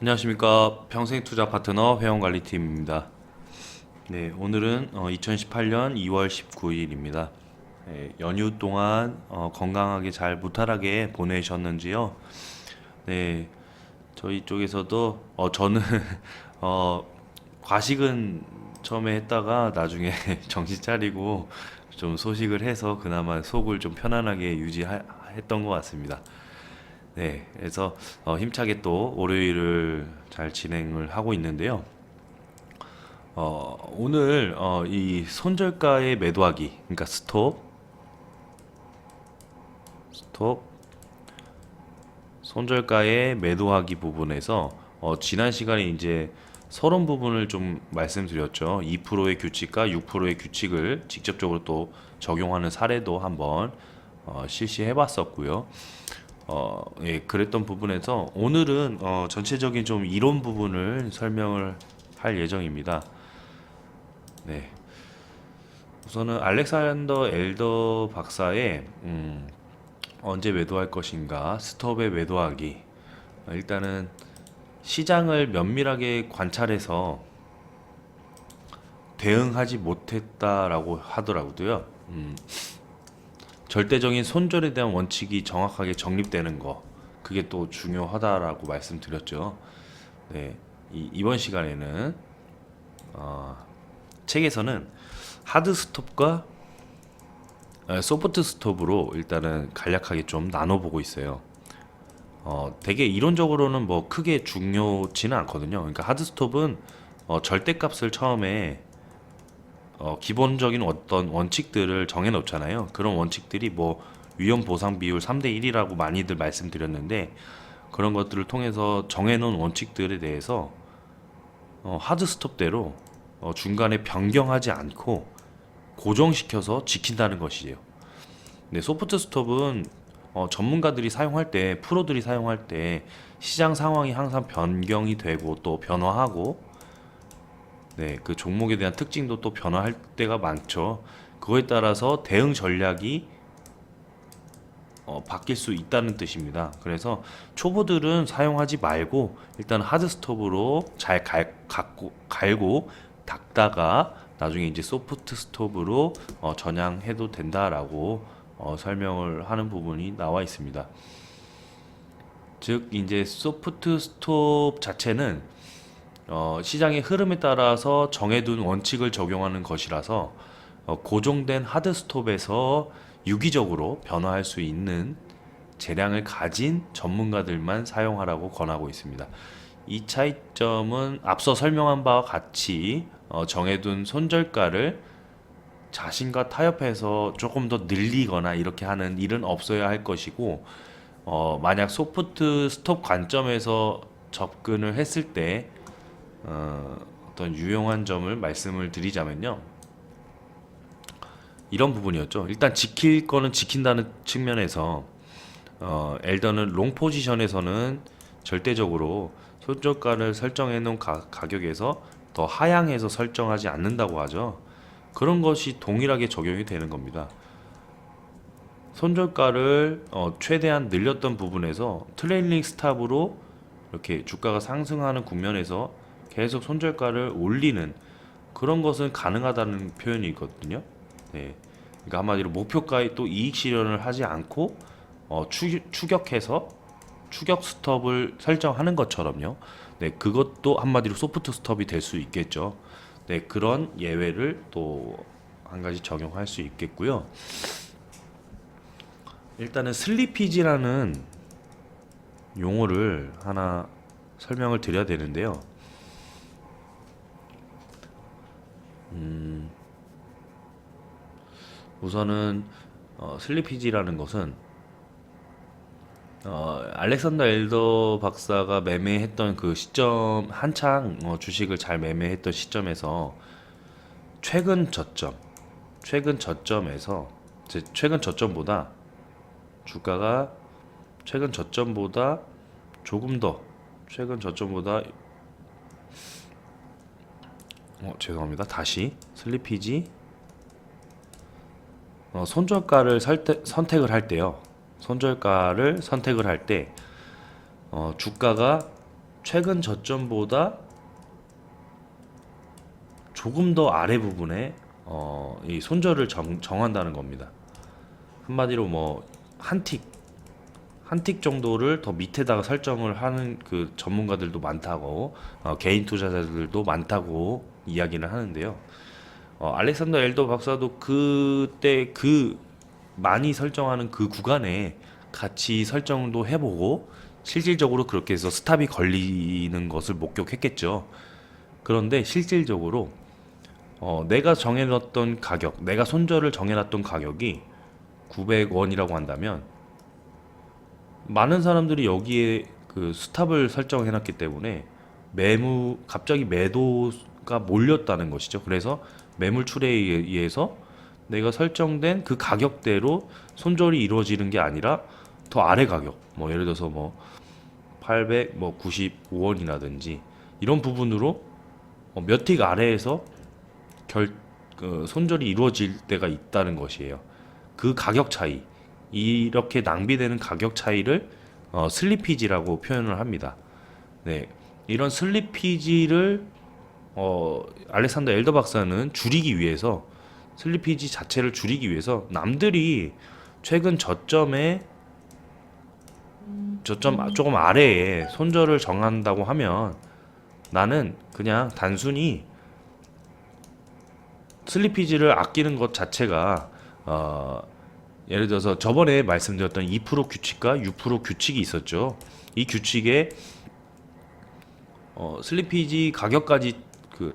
안녕하십니까. 평생투자 파트너 회원관리팀입니다. 네, 오늘은 2018년 2월 19일입니다. 네, 연휴 동안 건강하게 잘 무탈하게 보내셨는지요? 네, 저희 쪽에서도 저는 어, 과식은 처음에 했다가 나중에 정신 차리고 좀 소식을 해서 그나마 속을 좀 편안하게 유지했던 것 같습니다. 네, 그래서 힘차게 또 월요일을 잘 진행을 하고 있는데요. 오늘 이 손절가의 매도하기, 그러니까 스톱, 손절가의 매도하기 부분에서 지난 시간에 이제 서론 부분을 좀 말씀드렸죠. 2%의 규칙과 6%의 규칙을 직접적으로 또 적용하는 사례도 한번 실시해 봤었고요. 예, 그랬던 부분에서 오늘은 전체적인 좀 이론 부분을 설명을 할 예정입니다. 네, 우선은 알렉산더 엘더 박사의 언제 매도할 것인가, 스톱에 매도하기. 일단은 시장을 면밀하게 관찰해서 대응하지 못했다라고 하더라고요. 절대적인 손절에 대한 원칙이 정확하게 정립되는 거, 그게 또 중요하다라고 말씀드렸죠. 네, 이번 시간에는 책에서는 하드 스톱과 소프트 스톱으로 일단은 간략하게 좀 나눠보고 있어요. 되게 이론적으로는 뭐 크게 중요치는 않거든요. 그러니까 하드 스톱은 절대값을 처음에 기본적인 어떤 원칙들을 정해 놓잖아요. 그런 원칙들이 뭐 위험 보상 비율 3대 1이라고 많이들 말씀드렸는데, 그런 것들을 통해서 정해 놓은 원칙들에 대해서 하드 스톱대로 중간에 변경하지 않고 고정시켜서 지킨다는 것이에요. 근데 소프트 스톱은 전문가들이 사용할 때, 프로들이 사용할 때 시장 상황이 항상 변경이 되고 또 변화하고, 네, 그 종목에 대한 특징도 또 변화할 때가 많죠. 그거에 따라서 대응 전략이 바뀔 수 있다는 뜻입니다. 그래서 초보들은 사용하지 말고 일단 하드 스톱으로 잘 갈고 닦다가 나중에 이제 소프트 스톱으로 전향해도 된다라고 설명을 하는 부분이 나와 있습니다. 즉 이제 소프트 스톱 자체는 시장의 흐름에 따라서 정해둔 원칙을 적용하는 것이라서 고정된 하드 스톱에서 유기적으로 변화할 수 있는 재량을 가진 전문가들만 사용하라고 권하고 있습니다. 이 차이점은 앞서 설명한 바와 같이 정해둔 손절가를 자신과 타협해서 조금 더 늘리거나 이렇게 하는 일은 없어야 할 것이고, 만약 소프트 스톱 관점에서 접근을 했을 때 어떤 유용한 점을 말씀을 드리자면요, 이런 부분이었죠. 일단 지킬 거는 지킨다는 측면에서 엘더는 롱 포지션에서는 절대적으로 손절가를 설정해 놓은 가격에서 더 하향해서 설정하지 않는다고 하죠. 그런 것이 동일하게 적용이 되는 겁니다. 손절가를 최대한 늘렸던 부분에서 트레일링 스탑으로 이렇게 주가가 상승하는 국면에서 계속 손절가를 올리는 그런 것은 가능하다는 표현이 있거든요. 네. 그러니까 한마디로 목표가에 또 이익 실현을 하지 않고 추격해서 추격 스톱을 설정하는 것처럼요. 네, 그것도 한마디로 소프트 스톱이 될 수 있겠죠. 네, 그런 예외를 또 한 가지 적용할 수 있겠고요. 일단은 슬리피지라는 용어를 하나 설명을 드려야 되는데요. 우선은 슬리피지라는 것은 알렉산더 엘더 박사가 매매했던 그 시점, 한창 주식을 잘 매매했던 시점에서 최근 저점, 최근 저점에서 최근 저점보다 주가가 최근 저점보다 조금 더 최근 저점보다 죄송합니다. 다시 슬리피지 손절가를 선택을 할 때요. 손절가를 선택을 할 때 주가가 최근 저점보다 조금 더 아래 부분에 이 손절을 정한다는 겁니다. 한마디로 뭐 한 틱 정도를 더 밑에다가 설정을 하는 그 전문가들도 많다고, 개인 투자자들도 많다고 이야기를 하는데요. 알렉산더 엘더 박사도 그때 그 많이 설정하는 그 구간에 같이 설정도 해보고 실질적으로 그렇게 해서 스탑이 걸리는 것을 목격했겠죠. 그런데 실질적으로 내가 정해놨던 가격, 내가 손절을 정해놨던 가격이 900원이라고 한다면 많은 사람들이 여기에 그 스탑을 설정해놨기 때문에 갑자기 매도가 몰렸다는 것이죠. 그래서 매물출에 의해서 내가 설정된 그 가격대로 손절이 이루어지는 게 아니라 더 아래 가격, 뭐 예를 들어서 뭐 895원이라든지 이런 부분으로 몇 틱 아래에서 손절이 이루어질 때가 있다는 것이에요. 그 가격 차이, 이렇게 낭비되는 가격 차이를 슬리피지라고 표현을 합니다. 네, 이런 슬리피지를 알렉산더 엘더 박사는 줄이기 위해서, 슬리피지 자체를 줄이기 위해서 남들이 최근 저점 조금 아래에 손절을 정한다고 하면 나는 그냥 단순히 슬리피지를 아끼는 것 자체가 예를 들어서 저번에 말씀드렸던 2% 규칙과 6% 규칙이 있었죠. 이 규칙에 슬리피지 가격까지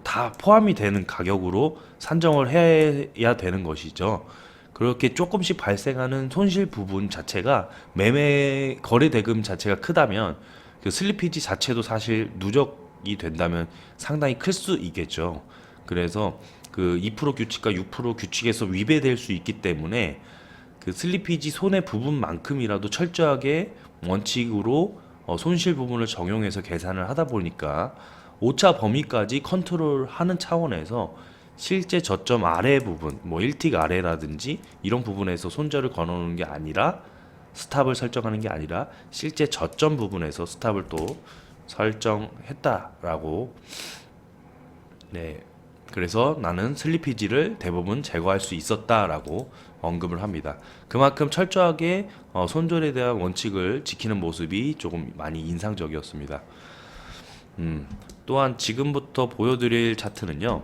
다 포함이 되는 가격으로 산정을 해야 되는 것이죠. 그렇게 조금씩 발생하는 손실 부분 자체가 매매 거래 대금 자체가 크다면 그 슬리피지 자체도 사실 누적이 된다면 상당히 클 수 있겠죠. 그래서 그 2% 규칙과 6% 규칙에서 위배될 수 있기 때문에 그 슬리피지 손해 부분만큼이라도 철저하게 원칙으로 손실 부분을 적용해서 계산을 하다 보니까 오차 범위까지 컨트롤하는 차원에서 실제 저점 아래 부분, 뭐 1틱 아래라든지 이런 부분에서 손절을 걸어놓는 게 아니라, 스탑을 설정하는 게 아니라 실제 저점 부분에서 스탑을 또 설정했다라고. 네, 그래서 나는 슬리피지를 대부분 제거할 수 있었다라고 언급을 합니다. 그만큼 철저하게 손절에 대한 원칙을 지키는 모습이 조금 많이 인상적이었습니다. 또한 지금부터 보여드릴 차트는요,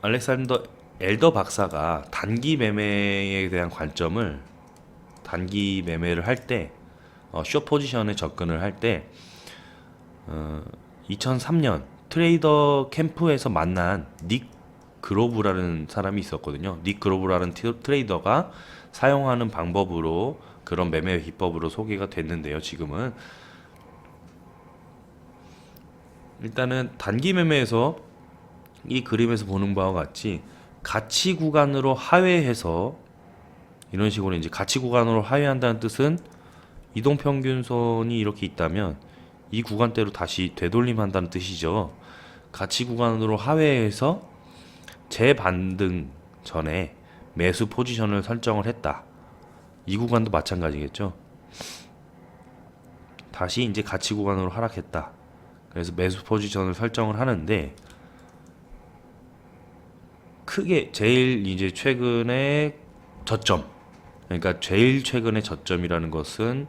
알렉산더 엘더 박사가 단기 매매에 대한 관점을, 단기 매매를 할 때, 숏 포지션에 접근을 할 때, 2003년 트레이더 캠프에서 만난 닉 그로브라는 사람이 있었거든요. 닉 그로브라는 트레이더가 사용하는 방법으로, 그런 매매 기법으로 소개가 됐는데요. 지금은 일단은 단기 매매에서 이 그림에서 보는 바와 같이 가치 구간으로 하회해서, 이런 식으로 이제 가치 구간으로 하회한다는 뜻은 이동평균선이 이렇게 있다면 이 구간대로 다시 되돌림한다는 뜻이죠. 가치 구간으로 하회해서 재반등 전에 매수 포지션을 설정을 했다. 이 구간도 마찬가지겠죠. 다시 이제 가치 구간으로 하락했다. 그래서 매수 포지션을 설정을 하는데, 크게 제일 이제 최근에 저점, 그러니까 제일 최근의 저점이라는 것은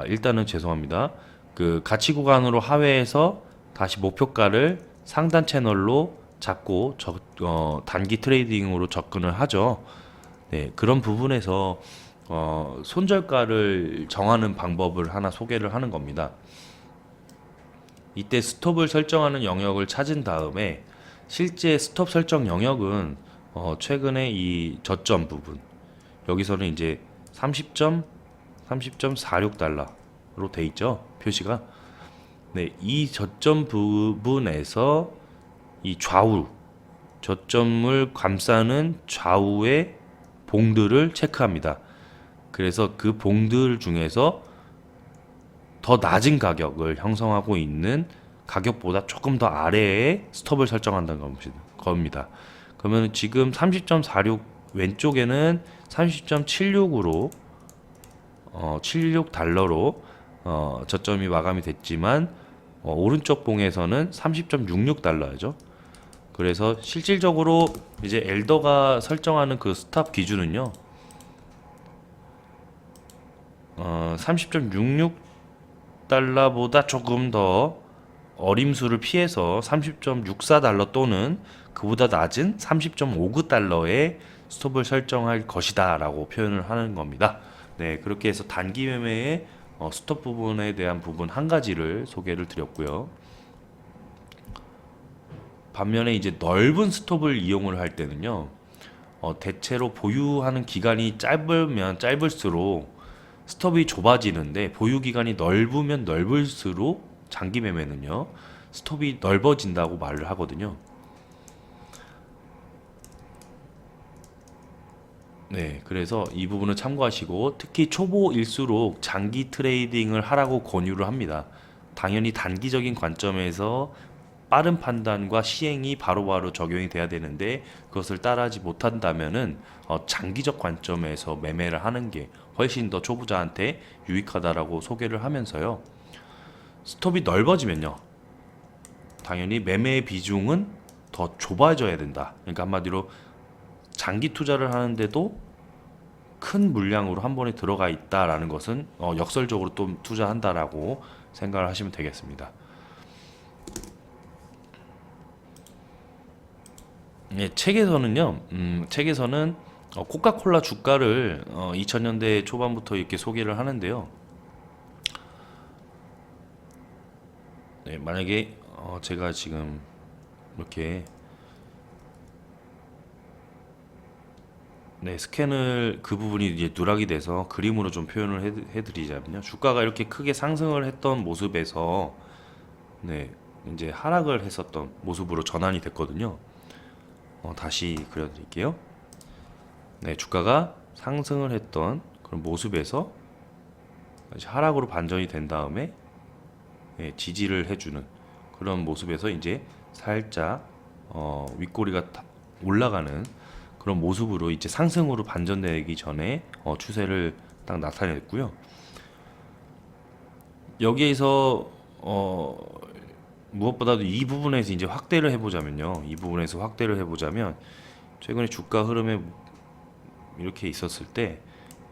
일단은 죄송합니다. 그 가치 구간으로 하회해서 다시 목표가를 상단 채널로 잡고 단기 트레이딩으로 접근을 하죠. 네, 그런 부분에서 손절가를 정하는 방법을 하나 소개를 하는 겁니다. 이때 스톱을 설정하는 영역을 찾은 다음에, 실제 스톱 설정 영역은 최근에 이 저점 부분, 여기서는 이제 30.46달러로 돼 있죠, 표시가. 네, 이 저점 부분에서 이 좌우, 저점을 감싸는 좌우의 봉들을 체크합니다. 그래서 그 봉들 중에서 더 낮은 가격을 형성하고 있는 가격보다 조금 더 아래에 스톱을 설정한다는 겁니다. 그러면 지금 30.46 왼쪽에는 30.76으로 76달러로 저점이 마감이 됐지만 오른쪽 봉에서는 30.66달러죠. 그래서 실질적으로 이제 엘더가 설정하는 그 스탑 기준은요, 30.66달러보다 조금 더 어림수를 피해서 30.64달러 또는 그보다 낮은 30.59달러의 스톱을 설정할 것이다 라고 표현을 하는 겁니다. 네, 그렇게 해서 단기 매매의 스톱 부분에 대한 부분 한 가지를 소개를 드렸고요. 반면에 이제 넓은 스톱을 이용을 할 때는요, 대체로 보유하는 기간이 짧으면 짧을수록 스톱이 좁아지는데, 보유 기간이 넓으면 넓을수록 장기 매매는요, 스톱이 넓어진다고 말을 하거든요. 네, 그래서 이 부분을 참고하시고, 특히 초보일수록 장기 트레이딩을 하라고 권유를 합니다. 당연히 단기적인 관점에서 빠른 판단과 시행이 바로바로 적용이 돼야 되는데, 그것을 따라하지 못한다면은 장기적 관점에서 매매를 하는 게 훨씬 더 초보자한테 유익하다라고 소개를 하면서요. 스톱이 넓어지면요, 당연히 매매의 비중은 더 좁아져야 된다. 그러니까 한마디로 장기 투자를 하는데도 큰 물량으로 한 번에 들어가 있다라는 것은 역설적으로 또 투자한다라고 생각을 하시면 되겠습니다. 예, 책에서는 코카콜라 주가를 2000년대 초반부터 이렇게 소개를 하는데요. 네, 만약에 제가 지금 이렇게 스캔을 그 부분이 이제 누락이 돼서 그림으로 좀 표현을 해드리자면요. 주가가 이렇게 크게 상승을 했던 모습에서 이제 하락을 했었던 모습으로 전환이 됐거든요. 다시 그려드릴게요. 주가가 상승을 했던 그런 모습에서 하락으로 반전이 된 다음에 지지를 해주는 그런 모습에서 이제 살짝 윗꼬리가 올라가는 그런 모습으로 이제 상승으로 반전되기 전에 추세를 딱 나타냈고요. 여기에서 무엇보다도 이 부분에서 이제 확대를 해보자면요. 최근에 주가 흐름에 이렇게 있었을 때,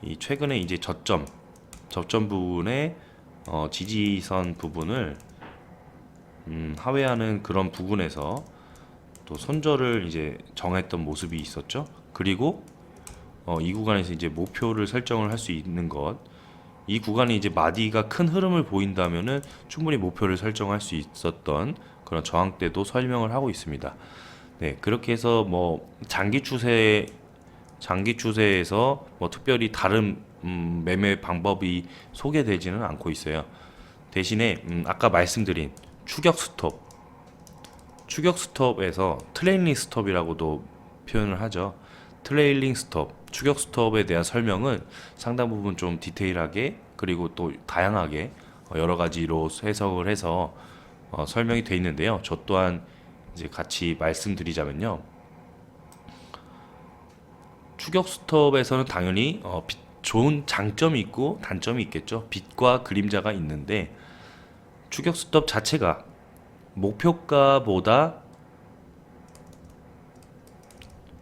이 최근에 이제 저점 부분에 지지선 부분을 하회하는 그런 부분에서 또 손절을 이제 정했던 모습이 있었죠. 그리고 이 구간에서 이제 목표를 설정을 할 수 있는 것, 이 구간이 이제 마디가 큰 흐름을 보인다면은 충분히 목표를 설정할 수 있었던 그런 저항대도 설명을 하고 있습니다. 네, 그렇게 해서 뭐 장기 추세에서 뭐 특별히 다른 매매 방법이 소개되지는 않고 있어요. 대신에 아까 말씀드린 추격 스톱에서 트레일링 스톱이라고도 표현을 하죠. 트레일링 스톱, 추격 스톱에 대한 설명은 상당 부분 좀 디테일하게, 그리고 또 다양하게 여러 가지로 해석을 해서 설명이 되어 있는데요. 저 또한 이제 같이 말씀드리자면요. 추격 스톱에서는 당연히 좋은 장점이 있고 단점이 있겠죠. 빛과 그림자가 있는데, 추격 스톱 자체가 목표가보다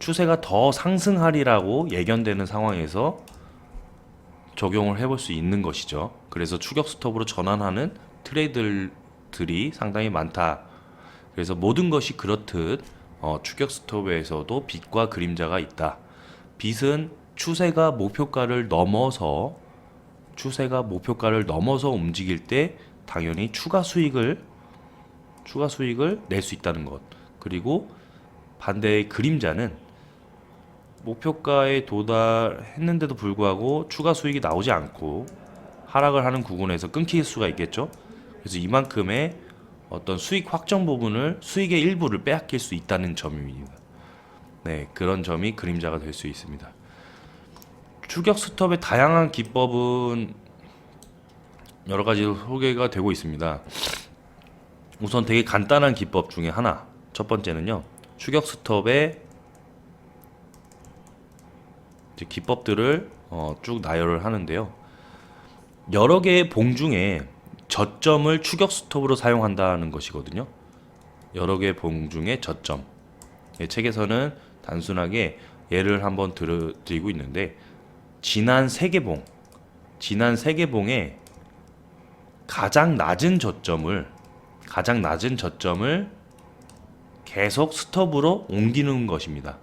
추세가 더 상승하리라고 예견되는 상황에서 적용을 해볼 수 있는 것이죠. 그래서 추격 스톱으로 전환하는 트레이더들이 상당히 많다. 그래서 모든 것이 그렇듯 추격 스톱에서도 빛과 그림자가 있다. 빛은 추세가 목표가를 넘어서 움직일 때 당연히 추가 수익을 낼 수 있다는 것. 그리고 반대의 그림자는 목표가에 도달했는데도 불구하고 추가 수익이 나오지 않고 하락을 하는 구간에서 끊길 수가 있겠죠. 그래서 이만큼의 어떤 수익 확정 부분을, 수익의 일부를 빼앗길 수 있다는 점입니다. 네, 그런 점이 그림자가 될 수 있습니다. 추격 스톱의 다양한 기법은 여러 가지로 소개가 되고 있습니다. 우선 되게 간단한 기법 중에 하나, 첫 번째는요, 추격 스톱의 이제 기법들을 쭉 나열을 하는데요. 여러 개의 봉 중에 저점을 추격 스톱으로 사용한다는 것이거든요. 여러 개의 봉 중에 저점. 책에서는 단순하게 예를 한번 드리고 있는데, 지난 세개봉, 지난 세개봉에 가장 낮은 저점을 계속 스톱으로 옮기는 것입니다.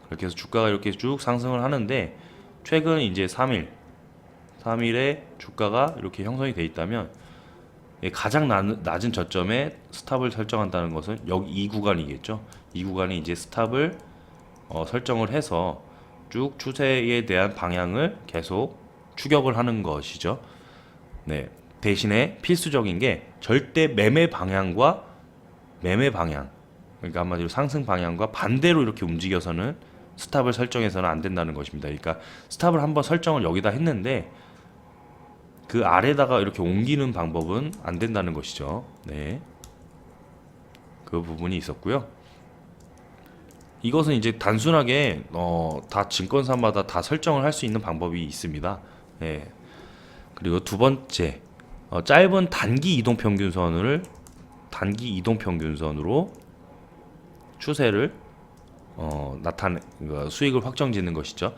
그렇게 해서 주가가 이렇게 쭉 상승을 하는데, 최근 이제 3일에 주가가 이렇게 형성이 돼 있다면, 가장 낮은 저점에 스탑을 설정한다는 것은 여기 이 구간이겠죠. 이 구간이 이제 스탑을 설정을 해서 쭉 추세에 대한 방향을 계속 추격을 하는 것이죠. 네. 대신에 필수적인 게 절대 매매 방향, 그러니까 한마디로 상승 방향과 반대로 이렇게 움직여서는 스탑을 설정해서는 안 된다는 것입니다. 그러니까 스탑을 한번 설정을 여기다 했는데 그 아래다가 이렇게 옮기는 방법은 안 된다는 것이죠. 네. 그 부분이 있었고요. 이것은 이제 단순하게 다 증권사마다 다 설정을 할 수 있는 방법이 있습니다. 네. 그리고 두 번째, 짧은 단기 이동 평균선으로 추세를 그러니까 수익을 확정짓는 것이죠.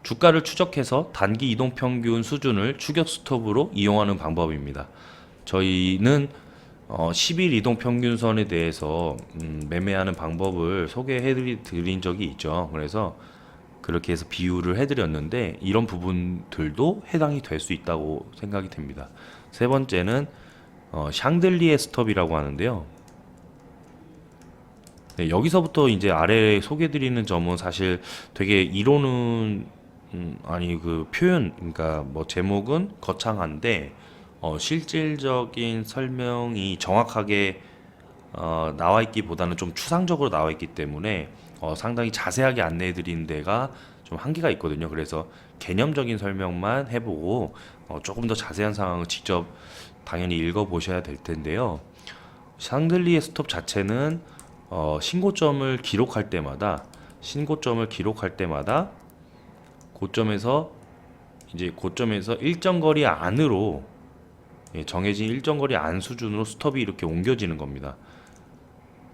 주가를 추적해서 단기 이동 평균 수준을 추격 스톱으로 이용하는 방법입니다. 저희는 10일 이동 평균선에 대해서 매매하는 방법을 소개해 드린 적이 있죠. 그래서 그렇게 해서 비유를 해드렸는데 이런 부분들도 해당이 될 수 있다고 생각이 됩니다. 세 번째는 샹들리에 스톱이라고 하는데요. 네, 여기서부터 이제 아래 소개드리는 점은 사실 되게 이론은 그 표현, 그러니까 뭐 제목은 거창한데 실질적인 설명이 정확하게 나와 있기보다는 좀 추상적으로 나와 있기 때문에 상당히 자세하게 안내해 드리는 데가 좀 한계가 있거든요. 그래서 개념적인 설명만 해보고 조금 더 자세한 상황을 직접 당연히 읽어 보셔야 될 텐데요. 샹들리에 스톱 자체는 신고점을 기록할 때마다 고점에서 일정 거리 안으로, 정해진 일정 거리 안 수준으로 스톱이 이렇게 옮겨지는 겁니다.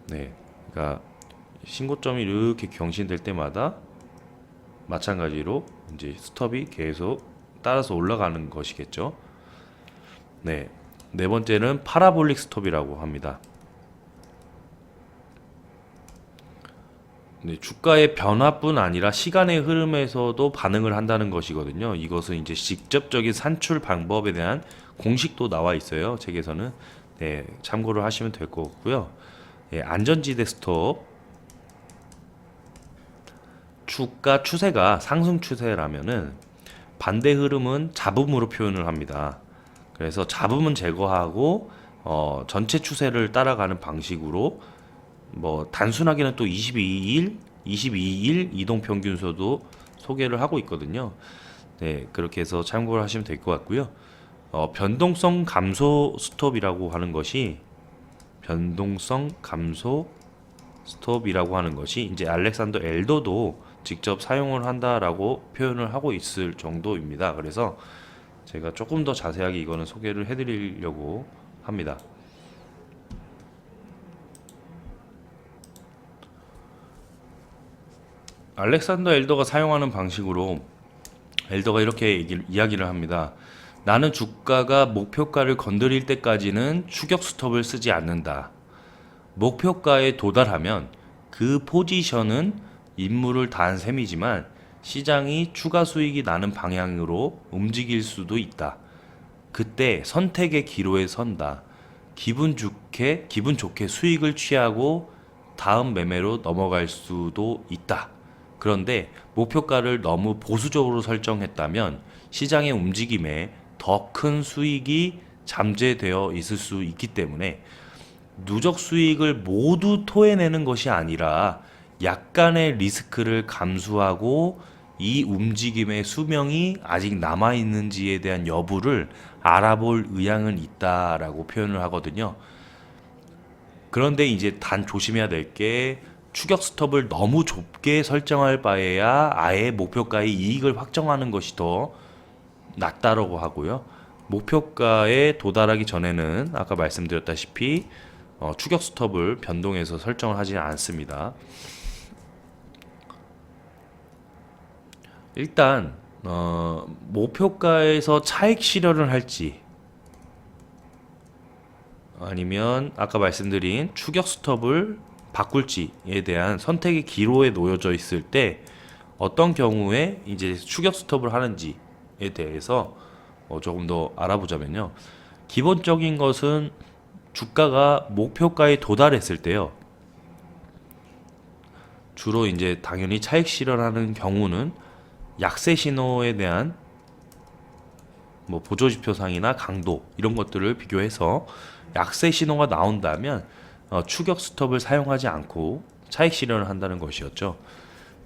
네, 그러니까 신고점이 이렇게 경신될 때마다 마찬가지로 이제 스톱이 계속 따라서 올라가는 것이겠죠. 네, 네 번째는 파라볼릭 스톱이라고 합니다. 네, 주가의 변화뿐 아니라 시간의 흐름에서도 반응을 한다는 것이거든요. 이것은 이제 직접적인 산출 방법에 대한 공식도 나와 있어요. 책에서는. 네, 참고를 하시면 될 것 같고요. 네, 안전지대 스톱. 주가 추세가 상승 추세라면은 반대 흐름은 잡음으로 표현을 합니다. 그래서 잡음은 제거하고 전체 추세를 따라가는 방식으로, 뭐 단순하게는 또 22일 이동 평균선도 소개를 하고 있거든요. 네, 그렇게 해서 참고를 하시면 될 것 같고요. 변동성 감소 스톱이라고 하는 것이 이제 알렉산더 엘더도 직접 사용을 한다라고 표현을 하고 있을 정도입니다. 그래서 제가 조금 더 자세하게 이거는 소개를 해드리려고 합니다. 알렉산더 엘더가 사용하는 방식으로 엘더가 이렇게 이야기를 합니다. 나는 주가가 목표가를 건드릴 때까지는 추격 스톱을 쓰지 않는다. 목표가에 도달하면 그 포지션은 임무를 다한 셈이지만 시장이 추가 수익이 나는 방향으로 움직일 수도 있다. 그때 선택의 기로에 선다. 기분 좋게 수익을 취하고 다음 매매로 넘어갈 수도 있다. 그런데 목표가를 너무 보수적으로 설정했다면 시장의 움직임에 더 큰 수익이 잠재되어 있을 수 있기 때문에 누적 수익을 모두 토해내는 것이 아니라 약간의 리스크를 감수하고 이 움직임의 수명이 아직 남아있는지에 대한 여부를 알아볼 의향은 있다라고 표현을 하거든요. 그런데 이제 단 조심해야 될 게, 추격 스톱을 너무 좁게 설정할 바에야 아예 목표가의 이익을 확정하는 것이 더 낫다라고 하고요. 목표가에 도달하기 전에는 아까 말씀드렸다시피 추격 스톱을 변동해서 설정을 하지 않습니다. 일단 목표가에서 차익 실현을 할지 아니면 아까 말씀드린 추격 스톱을 바꿀지에 대한 선택의 기로에 놓여져 있을 때 어떤 경우에 이제 추격 스톱을 하는지에 대해서 조금 더 알아보자면요. 기본적인 것은 주가가 목표가에 도달했을 때요. 주로 이제 당연히 차익 실현하는 경우는 약세 신호에 대한 뭐 보조지표상이나 강도 이런 것들을 비교해서 약세 신호가 나온다면 추격 스톱을 사용하지 않고 차익 실현을 한다는 것이었죠.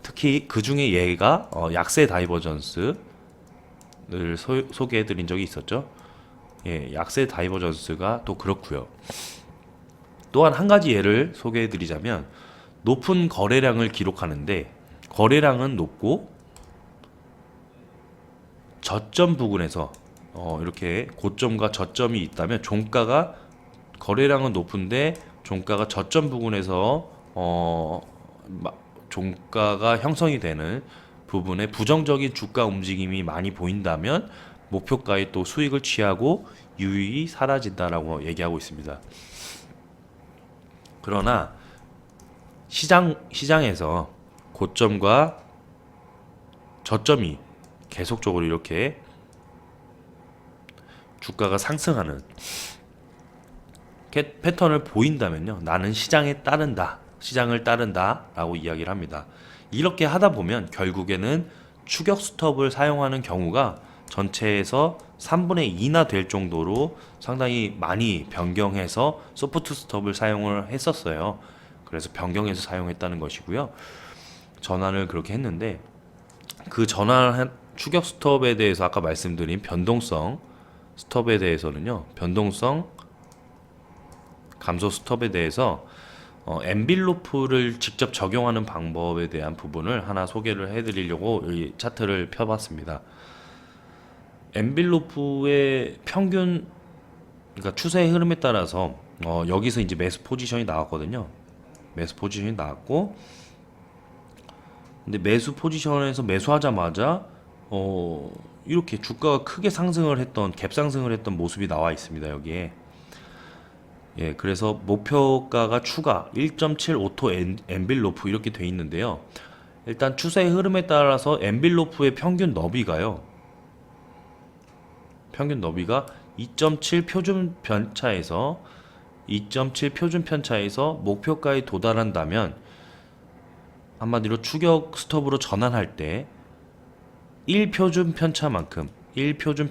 특히 그 중에 얘가 약세 다이버전스를 소개해 드린 적이 있었죠. 예, 약세 다이버전스가 또 그렇고요. 또한 한 가지 예를 소개해 드리자면 높은 거래량을 기록하는데 거래량은 높고 저점 부근에서 이렇게 고점과 저점이 있다면 종가가 거래량은 높은데 종가가 저점 부근에서 종가가 형성이 되는 부분에 부정적인 주가 움직임이 많이 보인다면 목표가에 또 수익을 취하고 유익이 사라진다라고 얘기하고 있습니다. 그러나 시장에서 고점과 저점이 계속적으로 이렇게 주가가 상승하는 패턴을 보인다면요, 나는 시장을 따른다 라고 이야기를 합니다. 이렇게 하다 보면 결국에는 추격 스톱을 사용하는 경우가 전체에서 3분의 2나 될 정도로 상당히 많이 변경해서 소프트 스톱을 사용을 했었어요. 그래서 변경해서 사용했다는 것이고요. 전환을 그렇게 했는데 그 전환한 추격 스톱에 대해서 아까 말씀드린 변동성 스톱에 대해서는요, 변동성 감소 스톱에 대해서 엔빌로프를 직접 적용하는 방법에 대한 부분을 하나 소개를 해드리려고 이 차트를 펴봤습니다. 엔빌로프의 평균, 그러니까 추세의 흐름에 따라서 여기서 이제 매수 포지션이 나왔거든요. 매수 포지션이 나왔고, 근데 매수 포지션에서 매수하자마자 이렇게 주가가 크게 상승을 했던 갭 상승을 했던 모습이 나와 있습니다. 여기에. 예, 그래서 목표가가 추가 1.75토 엔빌로프 이렇게 돼 있는데요. 일단 추세의 흐름에 따라서 엔빌로프의 평균 너비가요. 평균 너비가 2.7 표준 편차에서 목표가에 도달한다면 한마디로 추격 스톱으로 전환할 때 1표준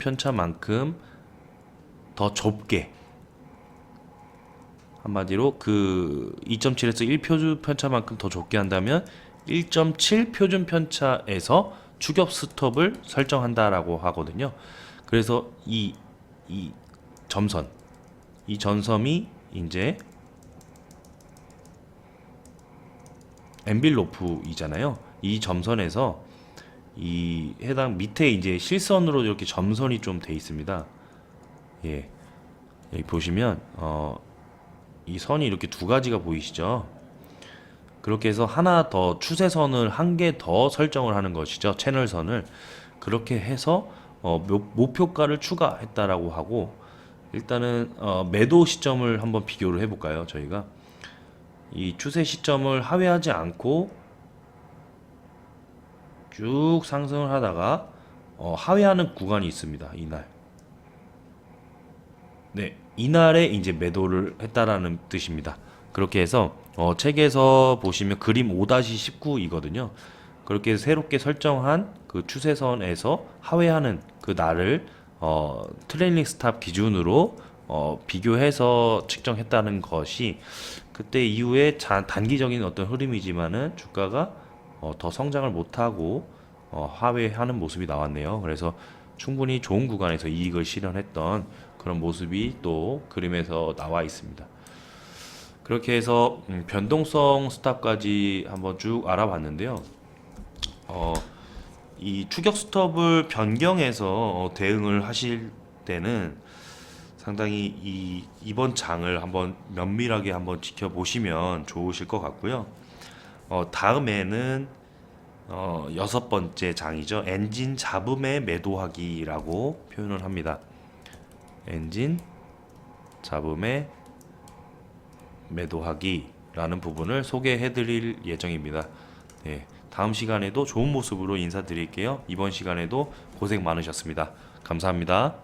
편차만큼 더 좁게, 한마디로 그 2.7에서 1표준 편차만큼 더 좁게 한다면 1.7 표준 편차에서 추격 스톱을 설정한다라고 하거든요. 그래서 이 점선이 이제 엔빌로프이잖아요. 이 점선에서 이 해당 밑에 이제 실선으로 이렇게 점선이 좀 돼 있습니다. 예, 여기 보시면 이 선이 이렇게 두 가지가 보이시죠? 그렇게 해서 하나 더 추세선을 한 개 더 설정을 하는 것이죠. 채널선을 그렇게 해서 목표가를 추가했다라고 하고, 일단은 매도 시점을 한번 비교를 해볼까요? 저희가 이 추세 시점을 하회하지 않고 쭉 상승을 하다가 하회하는 구간이 있습니다. 이날. 네, 이날에 이제 매도를 했다라는 뜻입니다. 그렇게 해서 책에서 보시면 그림 5-19이거든요. 그렇게 새롭게 설정한 그 추세선에서 하회하는 그 날을 트레일링 스탑 기준으로 비교해서 측정했다는 것이 그때 이후에 단기적인 어떤 흐름이지만은 주가가 더 성장을 못하고 하회하는 모습이 나왔네요. 그래서 충분히 좋은 구간에서 이익을 실현했던 그런 모습이 또 그림에서 나와 있습니다. 그렇게 해서 변동성 스탑까지 한번 쭉 알아봤는데요. 어, 이 추격 스톱을 변경해서 대응을 하실 때는 상당히 이번 장을 한번 면밀하게 한번 지켜보시면 좋으실 것 같고요. 다음에는 여섯 번째 장이죠. 엔진 잡음에 매도하기라고 표현을 합니다. 엔진 잡음에 매도하기라는 부분을 소개해 드릴 예정입니다. 네, 다음 시간에도 좋은 모습으로 인사드릴게요. 이번 시간에도 고생 많으셨습니다. 감사합니다.